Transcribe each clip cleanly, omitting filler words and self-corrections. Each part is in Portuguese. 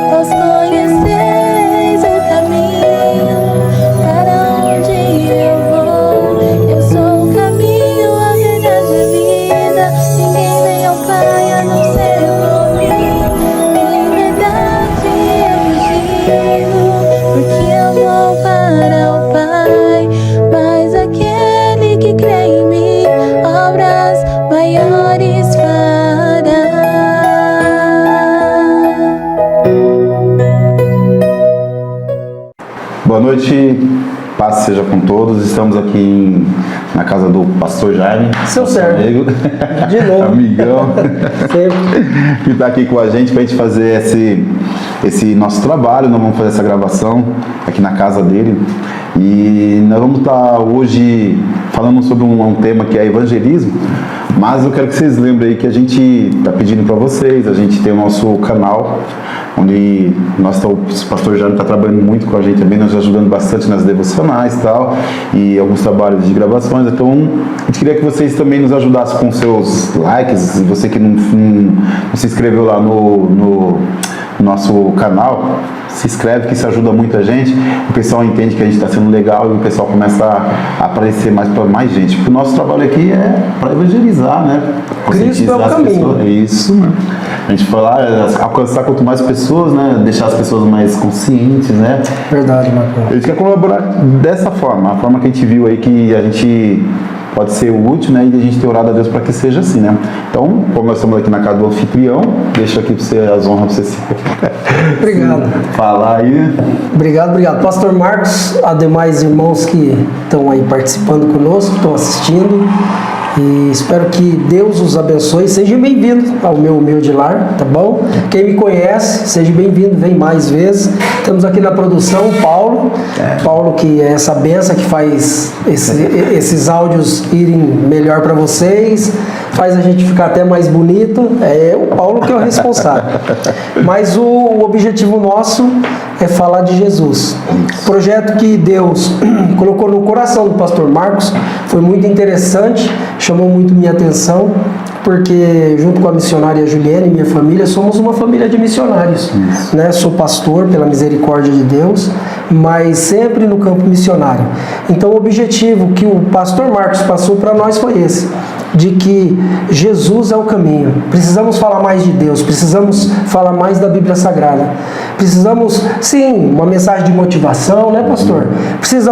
vós conheceis o caminho para onde eu vou. Eu sou o caminho, a verdade e a vida. Ninguém vem ao Pai a não ser por mim. Em liberdade eu digo, porque eu vou para o Pai. Mas aquele que crê em mim, obras maiores fará. Boa noite, paz seja com todos. Estamos aqui na casa do pastor Jaime, Seu nosso servo. amigo, De novo. amigão, Sempre. que está aqui com a gente para a gente fazer esse nosso trabalho. Nós vamos fazer essa gravação aqui na casa dele e nós vamos estar hoje falando sobre um tema que é evangelismo. Mas eu quero que vocês lembrem aí que a gente está pedindo para vocês. A gente tem o nosso canal, onde o pastor Jaime está trabalhando muito com a gente também, nos ajudando bastante nas devocionais e tal, e alguns trabalhos de gravações. Então, a gente queria que vocês também nos ajudassem com seus likes. E você que não se inscreveu lá no nosso canal, se inscreve, que isso ajuda muita gente. O pessoal entende que a gente está sendo legal e o pessoal começa a aparecer mais para mais gente. Porque o nosso trabalho aqui é para evangelizar, né? Cristo é o as caminho. pessoas. Isso, né? A gente foi lá alcançar quanto mais pessoas, né? Deixar as pessoas mais conscientes, né? Verdade, Marcão. A gente quer colaborar dessa forma, a forma que a gente viu aí que a gente pode ser útil, né? E a gente tem orado a Deus para que seja assim, né? Então, como nós estamos aqui na casa do anfitrião, deixo aqui para você as honras para você Obrigado. falar aí. Obrigado. Pastor Marcos, ademais irmãos que estão aí participando conosco, estão assistindo. E espero que Deus os abençoe. Seja bem-vindo ao meu humilde lar, tá bom? Quem me conhece, seja bem-vindo, vem mais vezes. Estamos aqui na produção, Paulo. Paulo, que é essa benção que faz esses áudios irem melhor para vocês, faz a gente ficar até mais bonito. É o Paulo que é o responsável. Mas o objetivo nosso é falar de Jesus. O projeto que Deus colocou no coração do pastor Marcos foi muito interessante, chamou muito minha atenção, porque junto com a missionária Juliana e minha família, somos uma família de missionários, né? Sou pastor pela misericórdia de Deus, mas sempre no campo missionário. Então o objetivo que o pastor Marcos passou para nós foi esse, de que Jesus é o caminho. Precisamos falar mais de Deus, precisamos falar mais da Bíblia Sagrada. Precisamos, sim, uma mensagem de motivação, né, pastor?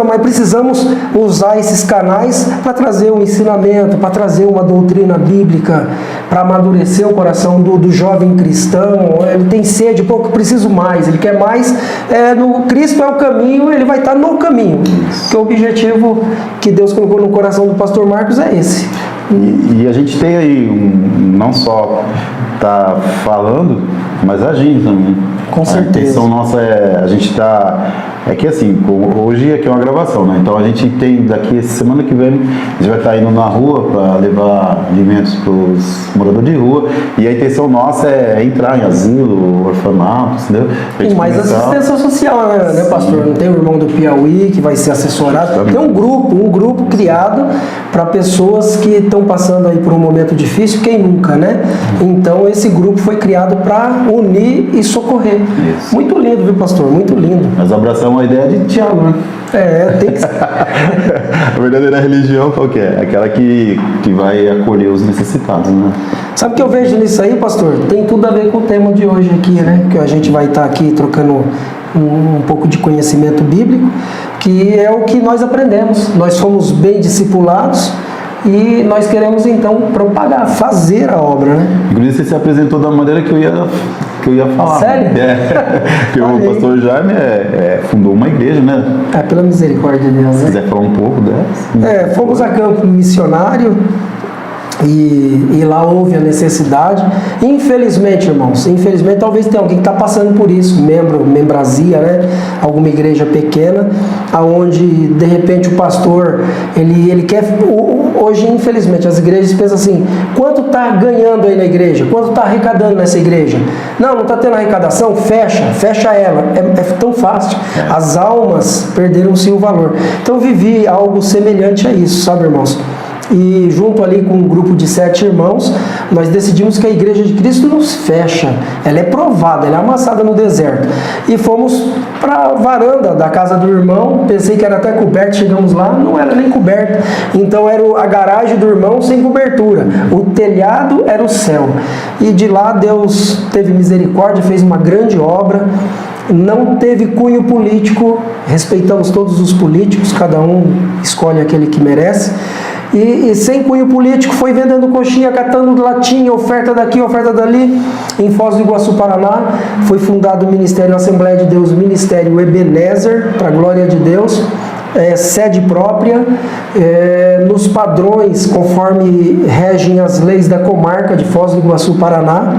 Mas precisamos usar esses canais para trazer um ensinamento, para trazer uma doutrina bíblica, para amadurecer o coração do jovem cristão. Ele tem sede, pô, eu preciso mais, ele quer mais. No Cristo é o caminho, ele vai estar no caminho. Que o objetivo que Deus colocou no coração do pastor Marcos é esse. E a gente tem aí, não só tá falando, mas agindo também. Com certeza. A intenção nossa a gente tá... É que assim, hoje aqui é uma gravação, né? Então a gente tem, daqui semana que vem, a gente vai estar indo na rua para levar alimentos para os moradores de rua. E a intenção nossa é entrar em asilo, orfanatos, entendeu? E mais assistência social, né, pastor? Não tem o irmão do Piauí que vai ser assessorado. Tem um grupo criado para pessoas que estão passando aí por um momento difícil, quem nunca, né? Então esse grupo foi criado para unir e socorrer. Isso. Muito lindo, viu, pastor? Muito lindo. Nós abraçamos a ideia de Tiago, né? Tem que ser. A verdadeira religião qual que é? Aquela que vai acolher os necessitados, né? Sabe o que eu vejo nisso aí, pastor? Tem tudo a ver com o tema de hoje aqui, né? Que a gente vai estar aqui trocando um pouco de conhecimento bíblico, que é o que nós aprendemos. Nós fomos bem discipulados e nós queremos então propagar, fazer a obra, né? Inclusive você se apresentou da maneira que eu ia falar. Sério? Porque o pastor Jaime fundou uma igreja, né? Pela misericórdia de Deus, Se né? quiser falar um pouco dessa. Fomos a campo missionário e lá houve a necessidade. Infelizmente, irmãos, talvez tenha alguém que está passando por isso, membrazia, né? Alguma igreja pequena, aonde de repente o pastor ele quer. Hoje, infelizmente, as igrejas pensam assim: quanto está ganhando aí na igreja? Quanto está arrecadando nessa igreja? Não está tendo arrecadação? Fecha ela. É tão fácil. As almas perderam-se o valor. Então vivi algo semelhante a isso, sabe, irmãos? E junto ali com um grupo de 7 irmãos, nós decidimos que a Igreja de Cristo não se fecha, ela é provada, ela é amassada no deserto. E fomos para a varanda da casa do irmão, pensei que era até coberto, chegamos lá, não era nem coberto. Então era a garagem do irmão sem cobertura, o telhado era o céu. E de lá Deus teve misericórdia, fez uma grande obra, não teve cunho político, respeitamos todos os políticos, cada um escolhe aquele que merece. E sem cunho político foi vendendo coxinha, catando latinha, oferta daqui, oferta dali. Em Foz do Iguaçu, Paraná, foi fundado o Ministério Assembleia de Deus, Ministério Ebenezer, para a glória de Deus, sede própria, nos padrões conforme regem as leis da comarca de Foz do Iguaçu, Paraná.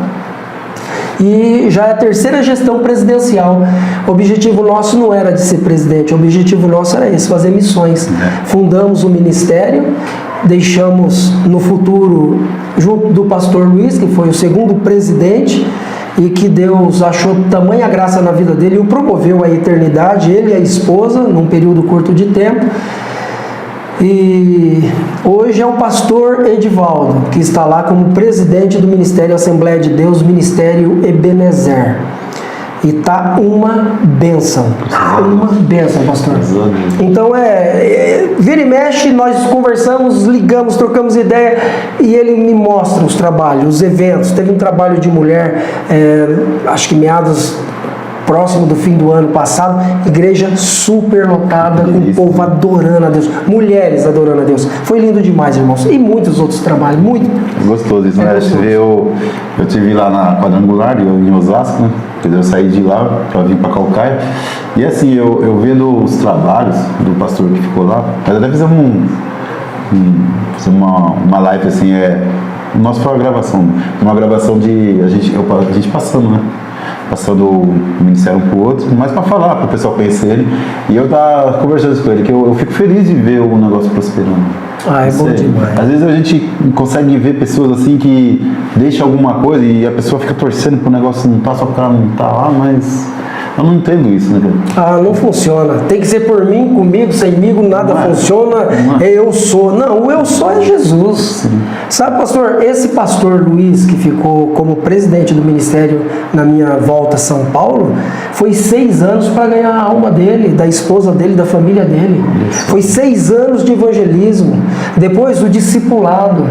E já é a 3ª gestão presidencial. O objetivo nosso não era de ser presidente, o objetivo nosso era esse, fazer missões. Fundamos o ministério, deixamos no futuro, junto do pastor Luiz, que foi o 2º presidente, e que Deus achou tamanha graça na vida dele e o promoveu à eternidade, ele e a esposa, num período curto de tempo. E hoje é o pastor Edivaldo, que está lá como presidente do Ministério Assembleia de Deus, Ministério Ebenezer. E tá uma bênção, pastor. Então vira e mexe, nós conversamos, ligamos, trocamos ideia e ele me mostra os trabalhos, os eventos. Teve um trabalho de mulher, acho que meados próximo do fim do ano passado, igreja super lotada, com o povo adorando a Deus, mulheres adorando a Deus. Foi lindo demais, irmãos. E muitos outros trabalhos, muito. Gostoso isso, né? Eu estive lá na Quadrangular, em Osasco, né? Eu saí de lá para vir para Calcaia. E assim, eu vendo os trabalhos do pastor que ficou lá, nós até fizemos uma live assim, nossa foi uma gravação de a gente passando, né? Passando o ministério um pro outro, mas para falar, para o pessoal conhecer ele. E eu tava conversando com ele, que eu fico feliz de ver o negócio prosperando. É bom demais. Às vezes a gente consegue ver pessoas assim que deixam alguma coisa e a pessoa fica torcendo pro negócio não tá, só porque ela não tá lá, mas eu não entendo isso, né, cara? Não funciona. Tem que ser por mim, comigo, semigo, nada funciona. Eu sou. Não, o eu sou é Jesus. Sim. Sabe, pastor, esse pastor Luiz, que ficou como presidente do ministério na minha volta a São Paulo, foi 6 anos para ganhar a alma dele, da esposa dele, da família dele. Foi 6 anos de evangelismo. Depois o discipulado.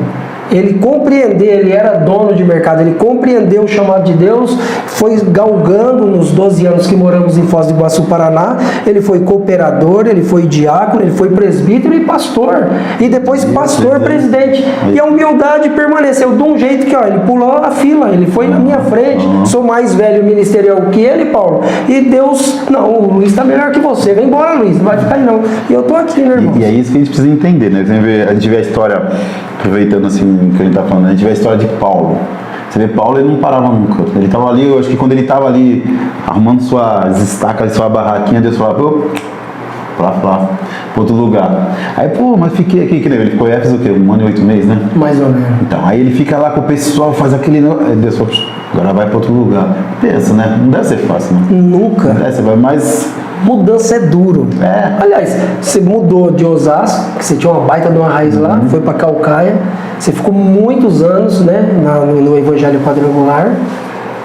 Ele compreendeu, ele era dono de mercado, ele compreendeu o chamado de Deus, foi galgando nos 12 anos que moramos em Foz do Iguaçu, Paraná, ele foi cooperador, ele foi diácono, ele foi presbítero e pastor, e depois pastor presidente, e a humildade permaneceu de um jeito que, ele pulou a fila, ele foi na minha frente, sou mais velho ministerial que ele, Paulo, e Deus, não, o Luiz está melhor que você, vem embora, Luiz, não vai ficar aí não, e eu tô aqui, meu irmão. E é isso que a gente precisa entender, né? A gente vê a história, aproveitando assim que a gente está falando, a gente vê a história de Paulo. Você vê, Paulo, ele não parava nunca. Ele estava ali, eu acho que quando ele estava ali arrumando suas estacas, sua barraquinha, Deus falava, para outro lugar. Aí, mas fiquei aqui, que ele ficou em Éfeso o quê? 1 ano e 8 meses, né? Mais ou menos. Então, aí ele fica lá com o pessoal, faz aquele... Deus falou, agora vai para outro lugar. Pensa, né? Não deve ser fácil, né? Nunca. Você vai mais... Mudança é duro. Aliás, você mudou de Osasco, que você tinha uma baita de uma raiz lá, foi para Calcaia, você ficou muitos anos, né, no Evangelho Quadrangular.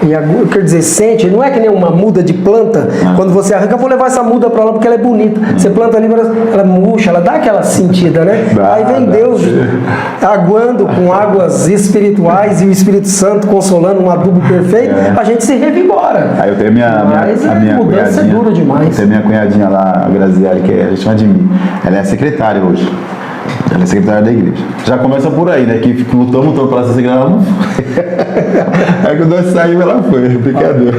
E quer dizer, sente, não é que nem uma muda de planta, quando você arranca, vou levar essa muda para lá porque ela é bonita. Você planta ali, ela murcha, ela dá aquela sentida, né? Aí vem Deus aguando com águas espirituais e o Espírito Santo consolando um adubo perfeito, a gente se revigora. Aí eu tenho a minha mudança é dura demais. Eu tenho minha cunhadinha lá, a Graziele, que a gente chama de mim. Ela é secretária hoje. Ela é secretária da igreja. Já começa por aí, né? Que lutando para ela ser secretária, ela não foi. Aí quando nós saímos, ela foi. Brincadeira.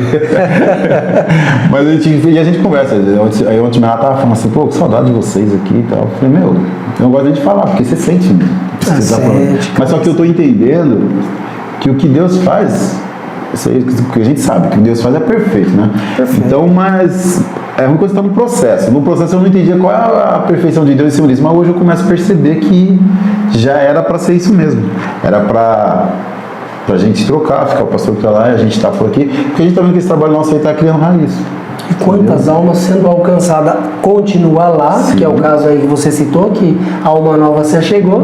Mas a gente conversa. Aí ontem ela tava falando assim, que saudade de vocês aqui e tal. Eu falei, eu não gosto nem de falar, porque você sente, né? Mas só que eu tô entendendo que o que Deus faz, isso aí, que a gente sabe, que o que Deus faz é perfeito, né? Perfeito. Então, mas... É uma coisa que está no processo. No processo eu não entendia qual é a perfeição de Deus em cima disso, mas hoje eu começo a perceber que já era para ser isso mesmo. Era para a gente trocar, ficar o pastor para lá e a gente está por aqui, porque a gente está vendo que esse trabalho nosso aí está criando raiz. E quantas almas sendo alcançadas continua lá, Sim. que é o caso aí que você citou, que a alma nova se achegou,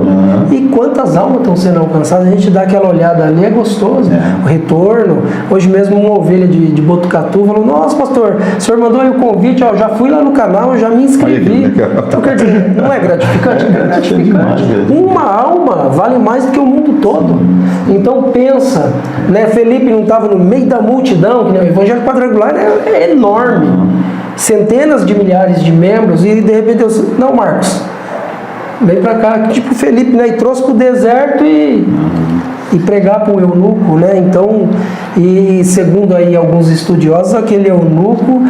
e quantas almas estão sendo alcançadas, a gente dá aquela olhada ali, é gostoso, o retorno. Hoje mesmo uma ovelha de Botucatu falou, nossa pastor, o senhor mandou aí o convite, ó, já fui lá no canal, já me inscrevi. Então quer dizer, não é gratificante? É gratificante. Uma alma vale mais do que o mundo todo. Então pensa, né? Felipe não estava no meio da multidão, que, né? O Evangelho Quadrangular é enorme. Centenas de milhares de membros, e de repente eu disse, não, Marcos, vem pra cá, tipo Felipe, né? E trouxe pro deserto e pregar para o eunuco, né? Então, e segundo aí alguns estudiosos, aquele eunuco,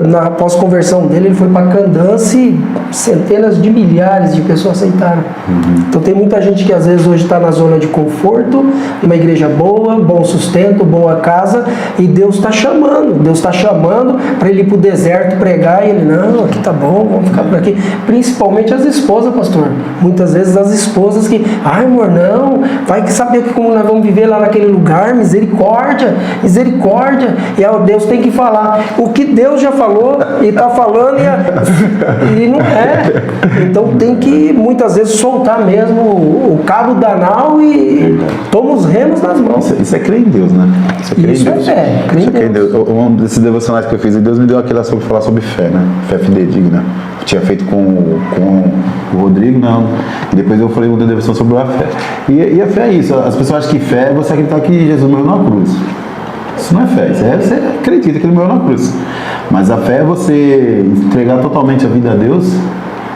na pós-conversão dele, ele foi para Candance e centenas de milhares de pessoas aceitaram. Então tem muita gente que às vezes hoje está na zona de conforto, uma igreja boa, bom sustento, boa casa, e Deus está chamando para ele ir para o deserto pregar, e ele, não, aqui tá bom, vamos ficar por aqui. Principalmente as esposas, pastor. Muitas vezes as esposas que, ai amor, não, vai saber que como nós vamos viver lá naquele lugar, misericórdia, misericórdia, e aí Deus tem que falar o que Deus já falou e está falando e não é. Então tem que muitas vezes soltar mesmo o cabo da nau e toma os remos nas mãos. Isso é crer em Deus, né? Isso é fé, crer em Deus. Um desses devocionais que eu fiz, Deus me deu aquela sobre falar sobre fé, né? Fé fidedigna. Eu tinha feito com o Rodrigo, não. E depois eu falei uma devoção sobre a fé. E a fé é isso. As pessoas acham que fé é você acreditar que Jesus morreu na cruz. Isso não é fé, isso é você acredita que ele morreu na cruz. Mas a fé é você entregar totalmente a vida a Deus,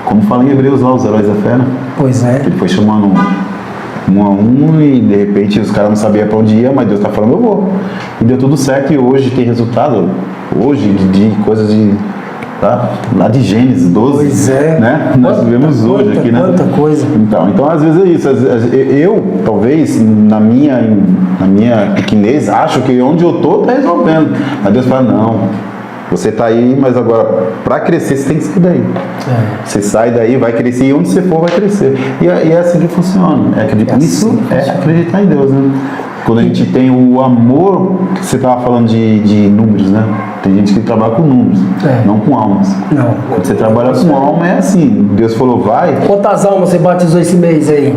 como fala em Hebreus lá, os heróis da fé, né? Pois é. Ele foi chamando um a um e de repente os caras não sabiam para onde ia, mas Deus está falando, eu vou. E deu tudo certo e hoje tem resultado, hoje de coisas de... Tá? Lá de Gênesis 12, pois é. Né? Nós vivemos hoje aqui, né? Quanta coisa. Então às vezes é isso. Eu, talvez, na minha pequenez, acho que onde eu estou está resolvendo. Mas Deus fala, não, você está aí, mas agora, para crescer, você tem que sair daí. Você sai daí, vai crescer, e onde você for, vai crescer. E é assim que funciona. Isso é acreditar em Deus, né? Quando a gente tem o amor, você estava falando de números, né? Tem gente que trabalha com números, não com almas. Não. Quando você trabalha com alma, é assim. Deus falou, vai. Quantas almas você batizou esse mês aí?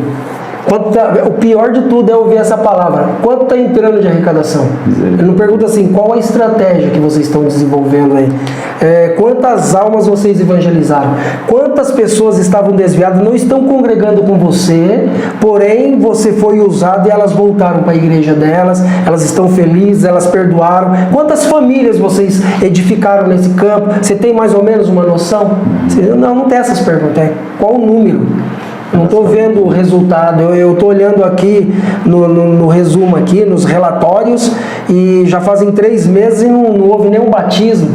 O pior de tudo é ouvir essa palavra. Quanto está entrando de arrecadação? Ele não pergunta assim, qual a estratégia que vocês estão desenvolvendo aí? Quantas almas vocês evangelizaram? Quantas pessoas estavam desviadas, não estão congregando com você, porém você foi usado e elas voltaram para a igreja delas, elas estão felizes, elas perdoaram. Quantas famílias vocês edificaram nesse campo? Você tem mais ou menos uma noção? Não tem essas perguntas. Qual o número? Eu não estou vendo o resultado, eu estou olhando aqui no resumo aqui, nos relatórios, e já fazem 3 meses e não houve nenhum batismo.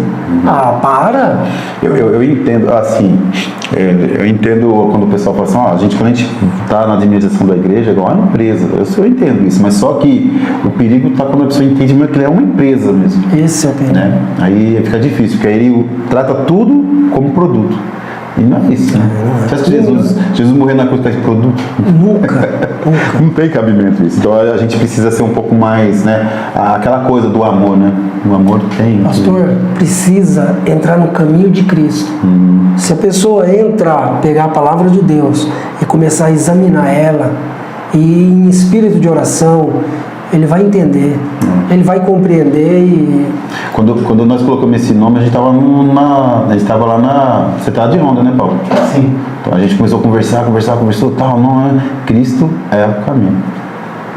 Ah, para! Eu entendo, assim, eu entendo quando o pessoal fala assim, quando a gente está na administração da igreja, é igual uma empresa. Eu entendo isso, mas só que o perigo está quando a pessoa entende mesmo que ele é uma empresa mesmo. Esse é o perigo. Né? Aí fica difícil, porque aí ele trata tudo como produto. E não é isso, né? Você acha que Jesus morreu na cruz para esse produto? Nunca. Não tem cabimento isso. Então a gente precisa ser um pouco mais, né? Aquela coisa do amor, né? O amor tem. Pastor, precisa entrar no caminho de Cristo. Se a pessoa entrar, pegar a palavra de Deus e começar a examinar ela, e em espírito de oração, ele vai entender, ele vai compreender e... Quando nós colocamos esse nome, a gente estava lá na cidade de Honda, né, Paulo? Sim. Então a gente começou a conversou, tal, não é? Cristo é o caminho.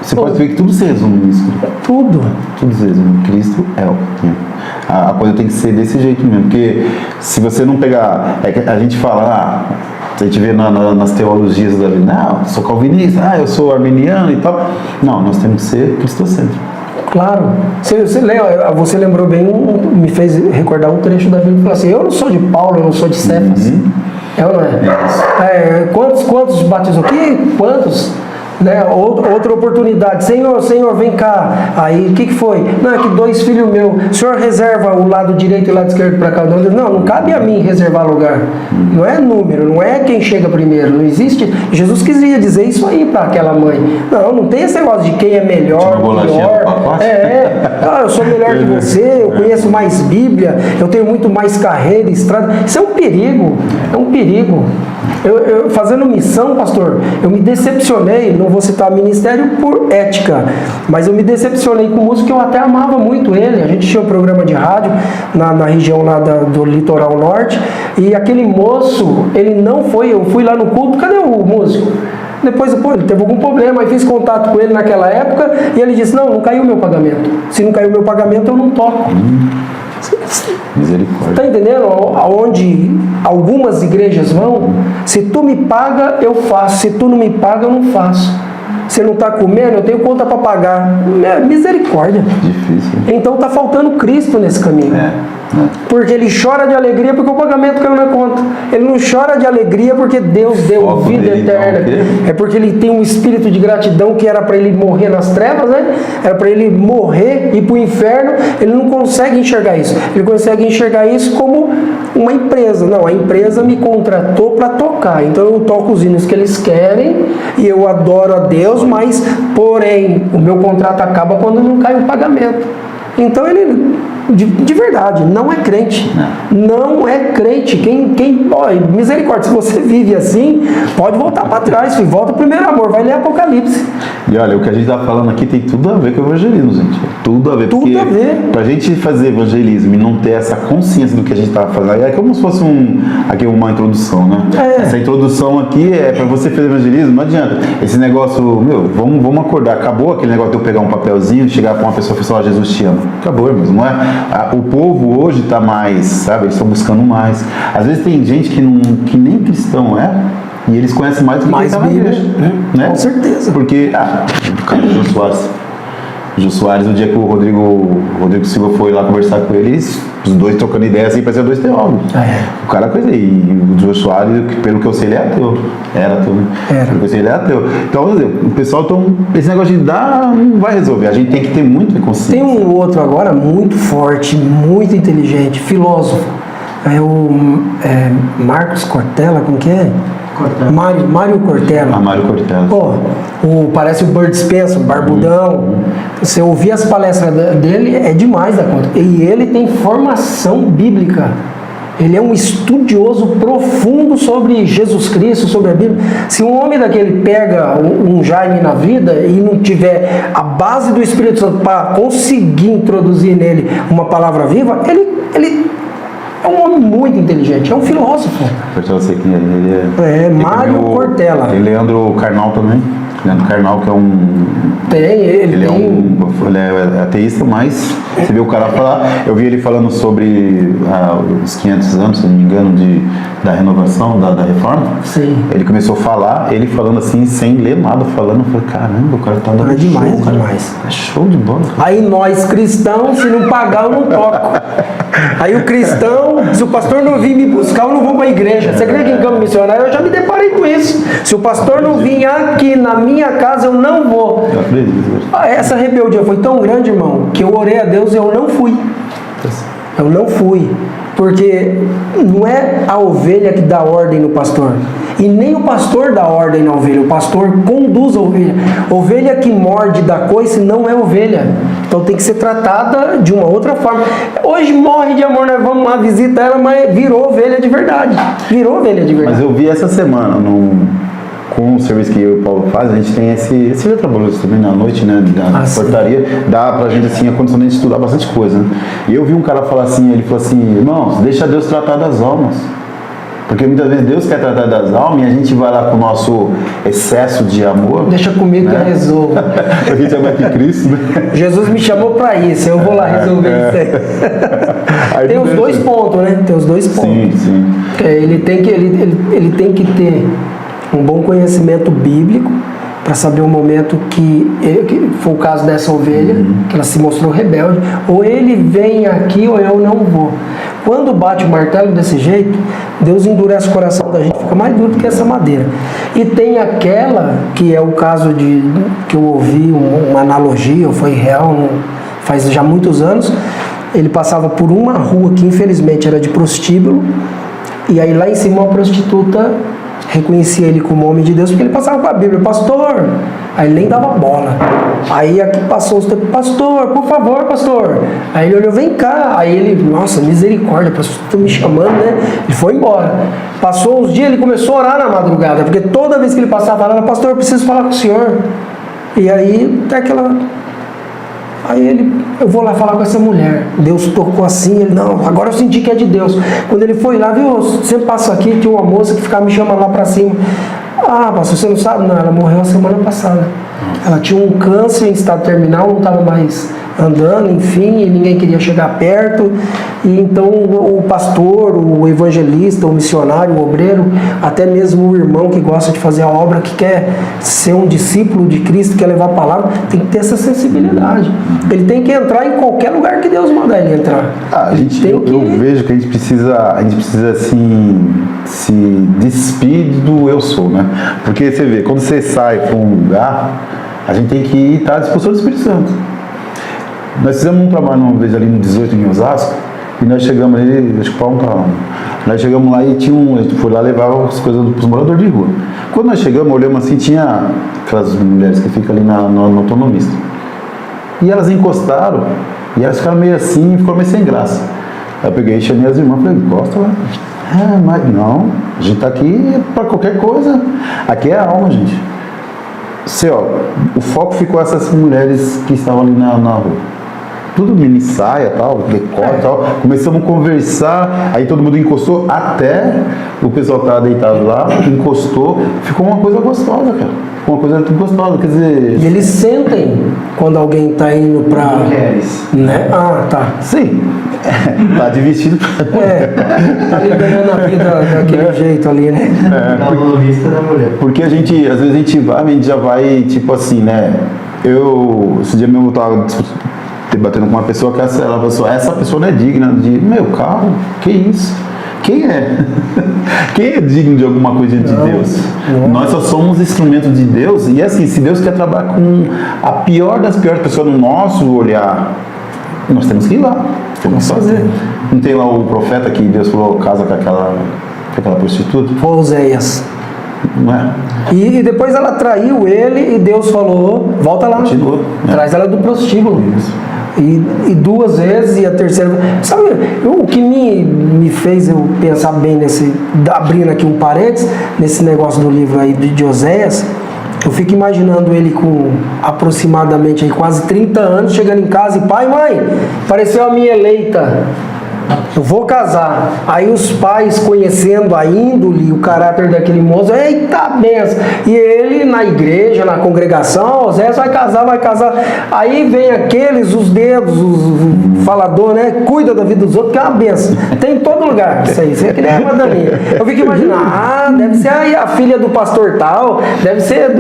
Você pode ver que tudo se resume nisso. Tudo se resume. Cristo é o caminho. A coisa tem que ser desse jeito mesmo, porque se você não pegar... a gente fala... a gente vê nas teologias da vida, eu sou calvinista, eu sou arminiano e tal. Não, nós temos que ser cristocêntricos. Claro. Você lembrou bem, me fez recordar um trecho da Bíblia que fala assim, eu não sou de Paulo, eu não sou de Cefas. É ou não é? Quantos batizou aqui? Quantos? Né? Outra oportunidade, Senhor, vem cá. Aí, o que foi? Não, é que 2 filhos meus, o Senhor reserva o lado direito e o lado esquerdo para cada um. Não cabe a mim reservar lugar. Não é número, não é quem chega primeiro, não existe. Jesus queria dizer isso aí para aquela mãe. Não tem esse negócio de quem é melhor, pior. Eu sou melhor que você, eu conheço mais Bíblia, eu tenho muito mais carreira, estrada. Isso é um perigo, Eu fazendo missão, pastor, eu me decepcionei, não vou citar ministério por ética, mas eu me decepcionei com o músico que eu até amava muito ele. A gente tinha um programa de rádio na região lá do litoral norte, e aquele moço, ele não foi, eu fui lá no culto, cadê o músico? Depois, ele teve algum problema, aí fiz contato com ele naquela época, e ele disse, não caiu o meu pagamento. Se não caiu o meu pagamento, eu não toco. Misericórdia. Está entendendo aonde algumas igrejas vão? Se tu me paga, eu faço. Se tu não me paga, eu não faço. Você não está comendo, eu tenho conta para pagar. Misericórdia. Difícil. Então está faltando Cristo nesse caminho. Porque ele chora de alegria porque o pagamento caiu na conta. Ele não chora de alegria porque Deus deu vida eterna. É porque ele tem um espírito de gratidão que era para ele morrer nas trevas, né? Era para ele morrer e ir para o inferno. Ele não consegue enxergar isso. Ele consegue enxergar isso como uma empresa. Não, a empresa me contratou para tocar. Então eu toco os hinos que eles querem e eu adoro a Deus, mas, porém, o meu contrato acaba quando não cai o pagamento. Então ele, de verdade, não é crente. Não é crente. Misericórdia, se você vive assim, pode voltar para trás, filho. Volta ao primeiro amor, vai ler Apocalipse. E olha, o que a gente está falando aqui tem tudo a ver com o evangelismo, gente. Tudo a ver. Tudo a ver. Para a gente fazer evangelismo e não ter essa consciência do que a gente está fazendo, é como se fosse uma introdução, né? Essa introdução aqui é para você fazer evangelismo, não adianta. Esse negócio, vamos acordar. Acabou aquele negócio de eu pegar um papelzinho, chegar para uma pessoa e falar, Jesus te ama. Acabou, irmãos, não é? O povo hoje está mais, sabe? Eles estão buscando mais. Às vezes tem gente que nem cristão é, e eles conhecem mais do que quem está na igreja. Né? Com certeza. Porque, o Jô Soares. Jô Soares, no dia que o Rodrigo Silva foi lá conversar com eles, os dois trocando ideia assim, parecia 2 teólogos. O cara coisa aí. E o Jô Soares, pelo que eu sei, ele é ateu. Era ateu, né? Pelo que eu sei, ele é ateu. Então, o pessoal, esse negócio de dar não vai resolver. A gente tem que ter muito consciência. Tem um outro agora muito forte, muito inteligente, filósofo. É o Marcos Cortella, como que é? Mário Cortella. Mário Cortella. Parece o Bud Spencer, barbudão. Você ouvir as palestras dele, é demais da conta. E ele tem formação bíblica. Ele é um estudioso profundo sobre Jesus Cristo, sobre a Bíblia. Se um homem daquele pega um Jaime na vida e não tiver a base do Espírito Santo para conseguir introduzir nele uma palavra viva, ele é um homem muito inteligente, é um filósofo. Eu sei quem é ele. Mário Cortella. E Leandro Carnal também. Leandro Carnal, que é ele é ateísta, mas você vê o cara falar. Eu vi ele falando sobre os 500 anos, se não me engano, da renovação, da reforma. Sim. Ele começou a falar, ele falando assim, sem ler nada, falando. Eu falei, caramba, o cara tá dando demais, show, demais. É show de bola. Aí nós cristãos, se não pagar, eu não toco. Aí o cristão, se o pastor não vir me buscar, eu não vou para a igreja. Você acredita em campo missionário? Eu já me deparei com isso. Se o pastor não vir aqui na minha casa, eu não vou. Eu acredito. Essa rebeldia foi tão grande, irmão, que eu orei a Deus e eu não fui. Eu não fui. Porque não é a ovelha que dá ordem no pastor. E nem o pastor dá ordem na ovelha. O pastor conduz a ovelha. Ovelha que morde da coice não é ovelha. Então tem que ser tratada de uma outra forma. Hoje morre de amor, nós vamos lá visitar ela, mas virou ovelha de verdade. Virou ovelha de verdade. Mas eu vi essa semana com o serviço que eu e o Paulo faz, a gente tem esse já trabalhou também na noite, né, da portaria, dá pra gente assim a condição de a gente estudar bastante coisa, né? E eu vi um cara falar assim, ele falou assim, irmãos, deixa Deus tratar das almas. Porque muitas vezes Deus quer tratar das almas e a gente vai lá com o nosso excesso de amor. Deixa comigo, né? Que eu resolvo. A gente é mais que Cristo, né? Jesus me chamou para isso, eu vou lá resolver isso aí. Tem os dois pontos, né? Tem os dois pontos. Sim. Ele tem que ter um bom conhecimento bíblico para saber o momento que foi o caso dessa ovelha, que ela se mostrou rebelde. Ou ele vem aqui ou eu não vou. Quando bate o martelo desse jeito, Deus endurece o coração da gente, fica mais duro do que essa madeira. E tem aquela, que é o caso que eu ouvi, uma analogia, foi real, faz já muitos anos. Ele passava por uma rua que infelizmente era de prostíbulo, e aí lá em cima uma prostituta reconhecia ele como homem de Deus, porque ele passava com a Bíblia, pastor, aí ele nem dava bola. Aí aqui passou os tempos, pastor, por favor, pastor. Aí ele olhou, vem cá. Aí ele, nossa, misericórdia, a prostituta me chamando, né? Ele foi embora. Passou uns dias, ele começou a orar na madrugada, porque toda vez que ele passava, falava, pastor, eu preciso falar com o senhor. E aí até aquela... Aí ele, eu vou lá falar com essa mulher. Deus tocou assim, ele, não, agora eu senti que é de Deus. Quando ele foi lá, viu, você passa aqui, tinha uma moça que ficava me chamando lá pra cima. Ah, pastor, você não sabe? Não, ela morreu a semana passada. Ela tinha um câncer em estado terminal, não estava mais andando, enfim, e ninguém queria chegar perto. E então o pastor, o evangelista, o missionário, o obreiro, até mesmo o irmão que gosta de fazer a obra, que quer ser um discípulo de Cristo, quer levar a palavra, tem que ter essa sensibilidade. Ele tem que entrar em qualquer lugar que Deus mandar ele entrar. Eu vejo que a gente precisa assim se despir do eu sou, né? Porque você vê, quando você sai para um lugar, a gente tem que estar à disposição do Espírito Santo. Nós fizemos um trabalho uma vez ali no 18 em Osasco, e nós chegamos ali, acho que o Paulo não estava. Nós chegamos lá e a gente foi lá levar as coisas para os moradores de rua. Quando nós chegamos, olhamos assim, tinha aquelas mulheres que ficam ali no autonomista. E elas encostaram, e elas ficaram meio assim, ficou meio sem graça. Aí eu peguei e chamei as irmãs e falei, encosta lá. Mas não, a gente está aqui para qualquer coisa. Aqui é a alma, gente. Você, ó, o foco ficou essas mulheres que estavam ali na rua. Tudo mini saia, tal, decote, tal. Começamos a conversar, aí todo mundo encostou, até o pessoal que estava deitado lá, encostou, ficou uma coisa gostosa, cara. Ficou uma coisa muito gostosa, quer dizer... E eles sentem quando alguém está indo para... Mulheres. Né? Ah, tá. Sim, tá de vestido. Tá liberando a vida daquele jeito ali, né? Na vista da mulher. Porque a gente, às vezes a gente já vai, tipo assim, né? Esse dia mesmo eu tava debatendo com uma pessoa que essa pessoa não é digna de meu carro, que isso? Quem é? Quem é digno de alguma coisa de Deus? Não. Nós só somos instrumentos de Deus, e assim, se Deus quer trabalhar com a pior das piores pessoas no nosso olhar, nós temos que ir lá, temos que fazer. Não tem lá o profeta que Deus falou, casa com aquela prostituta? Foi Oséias. Não é? E depois ela traiu ele e Deus falou, volta lá. Continua, né? Traz ela do prostíbulo. Isso. E duas vezes, e a terceira vez. Sabe, o que me fez eu pensar bem abrindo aqui um parênteses, nesse negócio do livro aí de Oséias, eu fico imaginando ele com aproximadamente aí, quase 30 anos, chegando em casa e pai, mãe, apareceu a minha eleita. Eu vou casar. Aí os pais, conhecendo a índole, o caráter daquele moço, eita benção. E ele na igreja, na congregação, Oséias vai casar. Aí vem aqueles, os dedos, o falador, né? Cuida da vida dos outros, que é uma benção. Tem em todo lugar. Isso aí é que nem a madaminha. Eu fico imaginando, deve ser aí a filha do pastor tal, deve ser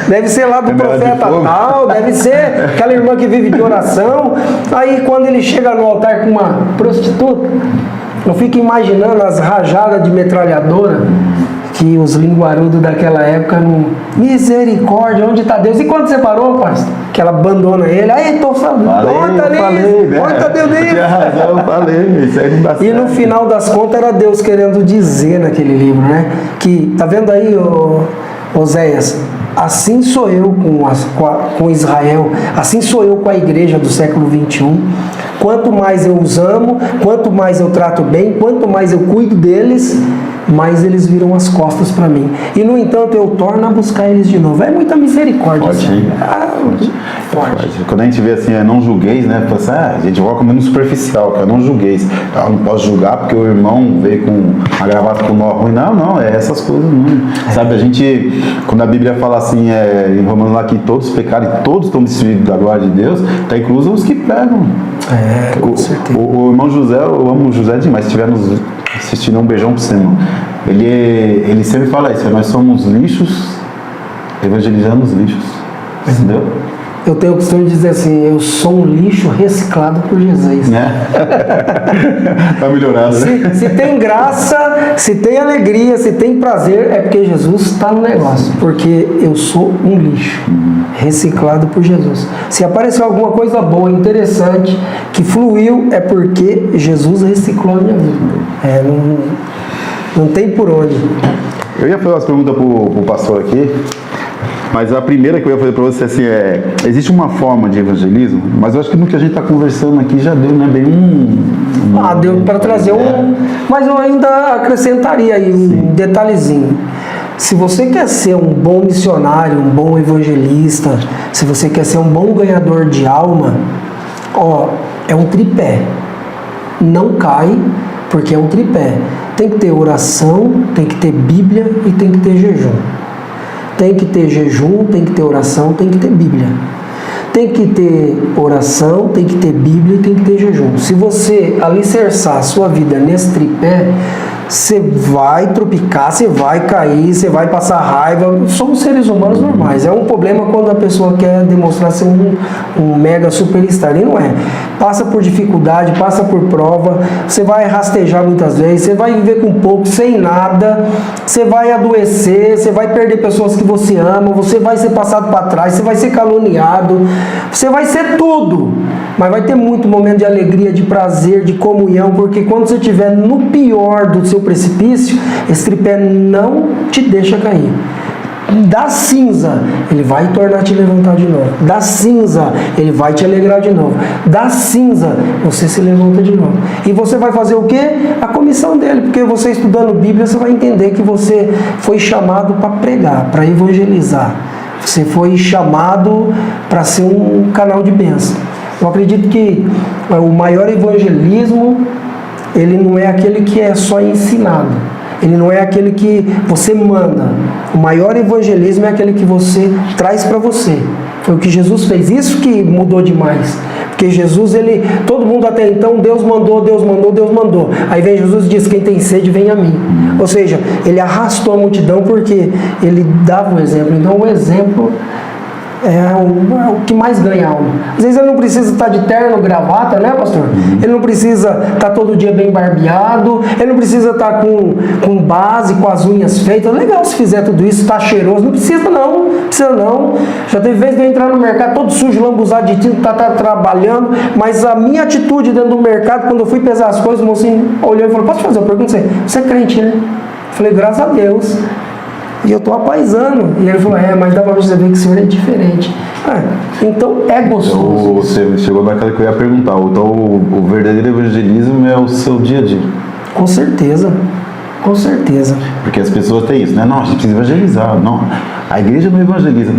deve ser lá do profeta tal, deve ser aquela irmã que vive de oração. Aí quando ele chega no altar com uma prostituta, eu fico imaginando as rajadas de metralhadora que os linguarudos daquela época não... Misericórdia, onde está Deus? E quando você parou, pastor? Que ela abandona ele, aí estou falando, corta Deus nele. Tinha razão, eu falei, isso aí não dá certo. E no final das contas era Deus querendo dizer naquele livro, né? Que, tá vendo aí, Oséias? Assim sou eu com Israel, assim sou eu com a igreja do século 21. Quanto mais eu os amo, quanto mais eu trato bem, quanto mais eu cuido deles, mais eles viram as costas para mim. E no entanto eu torno a buscar eles de novo. É muita misericórdia. Pode. Quando a gente vê assim, não julgueis, né? Assim, a gente coloca menos superficial, cara, não julgueis. Eu não posso julgar porque o irmão veio com uma gravata com nó ruim. Não, é essas coisas não. Sabe, a gente, quando a Bíblia fala assim, em Romanos lá que todos pecaram e todos estão destruídos da glória de Deus, está incluso os que pregam. Com certeza. O irmão José, eu amo o José demais. Se estiver nos assistindo, um beijão pro você, irmão. Ele sempre fala isso, nós somos lixos evangelizando os lixos. Entendeu? Eu tenho o costume de dizer assim, eu sou um lixo reciclado por Jesus. Né? Tá melhorado, né? Se tem graça, se tem alegria, se tem prazer, é porque Jesus está no negócio. Porque eu sou um lixo reciclado por Jesus. Se apareceu alguma coisa boa, interessante, que fluiu, é porque Jesus reciclou a minha vida. Não tem por onde. Eu ia fazer umas perguntas pro pastor aqui, mas a primeira que eu ia fazer para você assim, existe uma forma de evangelismo, mas eu acho que no que a gente está conversando aqui já deu, né, bem Deu para trazer mas eu ainda acrescentaria aí um detalhezinho. Se você quer ser um bom missionário, um bom evangelista, se você quer ser um bom ganhador de alma, é um tripé. Não cai, porque é um tripé. Tem que ter oração, tem que ter Bíblia e tem que ter jejum. Tem que ter jejum, tem que ter oração, tem que ter Bíblia. Tem que ter oração, tem que ter Bíblia e tem que ter jejum. Se você alicerçar a sua vida nesse tripé, você vai tropicar, você vai cair, você vai passar raiva. Somos seres humanos normais. É um problema quando a pessoa quer demonstrar ser um mega superstar. E não é. Passa por dificuldade, passa por prova, você vai rastejar muitas vezes, você vai viver com pouco, sem nada, você vai adoecer, você vai perder pessoas que você ama, você vai ser passado para trás, você vai ser caluniado, você vai ser tudo. Mas vai ter muito momento de alegria, de prazer, de comunhão, porque quando você estiver no pior do seu precipício, esse tripé não te deixa cair. Da cinza, ele vai tornar a te levantar de novo. Da cinza, ele vai te alegrar de novo. Da cinza, você se levanta de novo. E você vai fazer o quê? A comissão dele, porque você estudando Bíblia, você vai entender que você foi chamado para pregar, para evangelizar. Você foi chamado para ser um canal de bênção. Eu acredito que o maior evangelismo, ele não é aquele que é só ensinado. Ele não é aquele que você manda. O maior evangelismo é aquele que você traz para você. Foi o que Jesus fez. Isso que mudou demais. Porque Jesus, todo mundo até então, Deus mandou, Deus mandou, Deus mandou. Aí vem Jesus e diz, quem tem sede, vem a mim. Ou seja, ele arrastou a multidão porque ele dava o exemplo. Então o exemplo é o que mais ganha alma. Às vezes ele não precisa estar de terno, gravata, né, pastor? Ele não precisa estar todo dia bem barbeado, ele não precisa estar com base, com as unhas feitas. Legal se fizer tudo isso, tá cheiroso. Não precisa não. Já teve vez de eu entrar no mercado todo sujo, lambuzado de tinta, tá trabalhando, mas a minha atitude dentro do mercado, quando eu fui pesar as coisas, o mocinho olhou e falou, posso fazer uma pergunta? Você é crente, né? Eu falei, graças a Deus. E eu estou apaisando. E ele falou, mas dá para perceber que o senhor é diferente. Então é gostoso. Você chegou naquela que eu ia perguntar. Então o verdadeiro evangelismo é o seu dia a dia. Com certeza. Com certeza. Porque as pessoas têm isso, né? Não, a gente precisa evangelizar. Não, a igreja não evangeliza.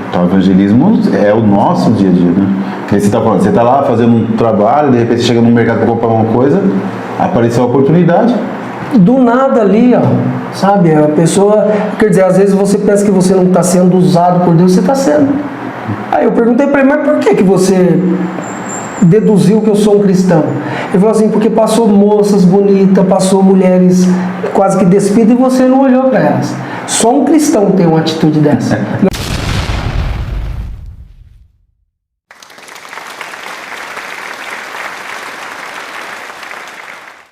Então, o evangelismo é o nosso dia a dia, né? Você está falando, você está lá fazendo um trabalho, de repente você chega no mercado para comprar uma coisa, apareceu a oportunidade. Do nada ali, sabe? A pessoa, quer dizer, às vezes você pensa que você não está sendo usado por Deus, você está sendo. Aí eu perguntei para ele, mas por que você deduziu que eu sou um cristão? Ele falou assim, porque passou moças bonitas, passou mulheres quase que despidas e você não olhou para elas. Só um cristão tem uma atitude dessa.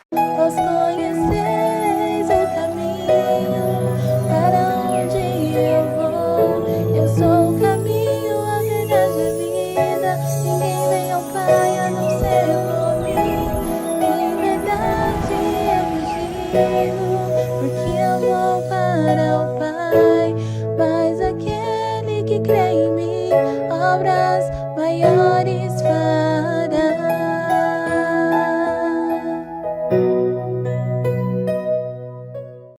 Pois conheceis o caminho para onde eu vou. Eu sou o caminho, a verdade e a vida. Ninguém vem ao Pai a não ser por mim. Em verdade eu digo, porque eu vou para o Pai. Mas aquele que crê em mim, obras maiores